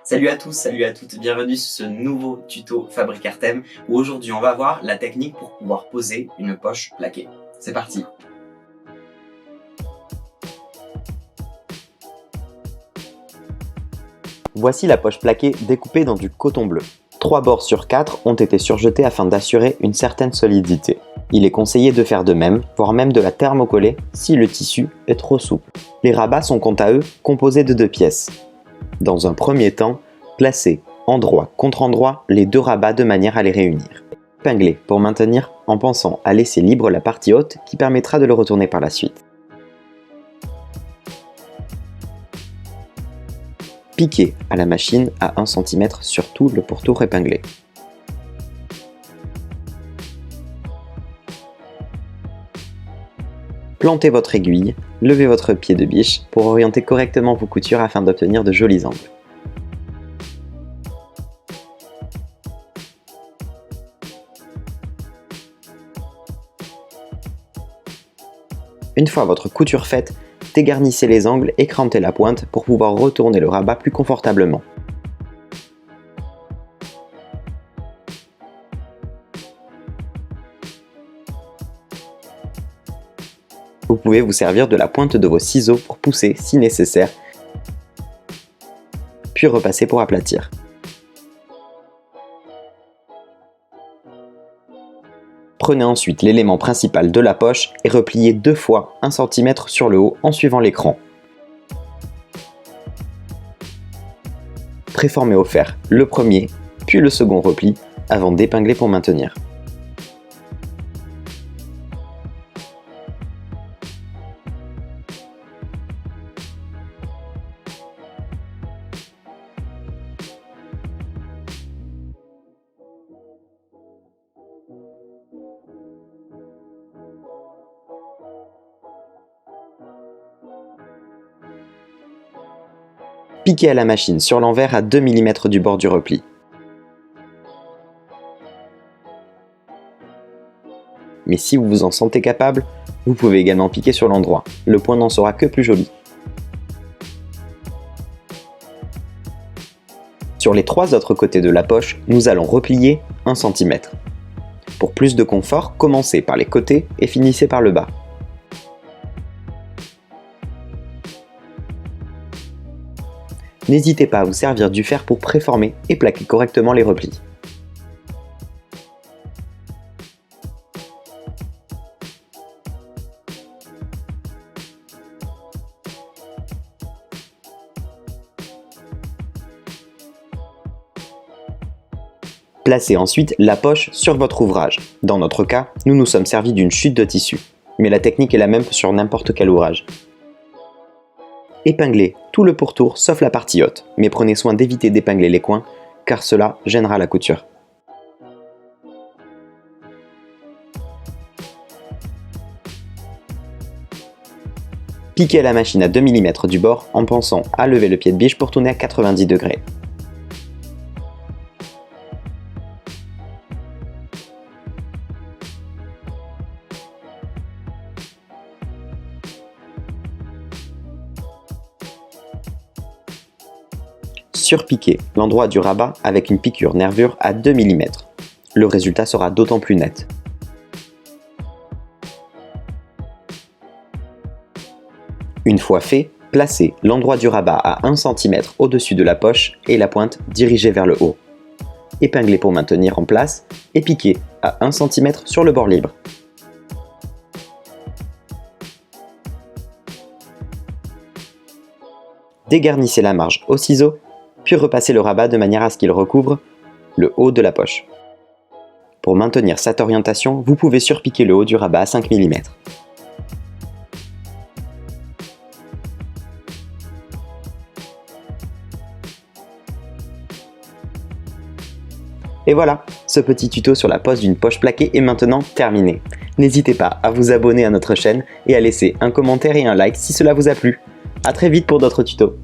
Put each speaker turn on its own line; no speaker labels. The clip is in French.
Salut à tous, salut à toutes, bienvenue sur ce nouveau tuto Fabrique Artem où aujourd'hui on va voir la technique pour pouvoir poser une poche plaquée. C'est parti!
Voici la poche plaquée découpée dans du coton bleu. 3 bords sur 4 ont été surjetés afin d'assurer une certaine solidité. Il est conseillé de faire de même, voire même de la thermocoller si le tissu est trop souple. Les rabats sont quant à eux composés de 2 pièces. Dans un premier temps, placez endroit contre endroit les 2 rabats de manière à les réunir. Épinglez pour maintenir en pensant à laisser libre la partie haute qui permettra de le retourner par la suite. Piquez à la machine à 1 cm sur tout le pourtour épinglé. Plantez votre aiguille, levez votre pied de biche pour orienter correctement vos coutures afin d'obtenir de jolis angles. Une fois votre couture faite, dégarnissez les angles et crantez la pointe pour pouvoir retourner le rabat plus confortablement. Vous pouvez vous servir de la pointe de vos ciseaux pour pousser si nécessaire, puis repasser pour aplatir. Prenez ensuite l'élément principal de la poche et repliez 2 fois 1 cm sur le haut en suivant l'écran. Préformez au fer le premier, puis le second repli avant d'épingler pour maintenir. Piquez à la machine sur l'envers à 2 mm du bord du repli. Mais si vous vous en sentez capable, vous pouvez également piquer sur l'endroit. Le point n'en sera que plus joli. Sur les 3 autres côtés de la poche, nous allons replier 1 cm. Pour plus de confort, commencez par les côtés et finissez par le bas. N'hésitez pas à vous servir du fer pour préformer et plaquer correctement les replis. Placez ensuite la poche sur votre ouvrage. Dans notre cas, nous nous sommes servis d'une chute de tissu, mais la technique est la même sur n'importe quel ouvrage. Épinglez tout le pourtour sauf la partie haute, mais prenez soin d'éviter d'épingler les coins car cela gênera la couture. Piquez à la machine à 2 mm du bord en pensant à lever le pied de biche pour tourner à 90 degrés. Surpiquez l'endroit du rabat avec une piqûre nervure à 2 mm. Le résultat sera d'autant plus net. Une fois fait, placez l'endroit du rabat à 1 cm au-dessus de la poche et la pointe dirigée vers le haut. Épinglez pour maintenir en place et piquez à 1 cm sur le bord libre. Dégarnissez la marge au ciseau puis repassez le rabat de manière à ce qu'il recouvre le haut de la poche. Pour maintenir cette orientation, vous pouvez surpiquer le haut du rabat à 5 mm. Et voilà, ce petit tuto sur la pose d'une poche plaquée est maintenant terminé. N'hésitez pas à vous abonner à notre chaîne et à laisser un commentaire et un like si cela vous a plu. A très vite pour d'autres tutos.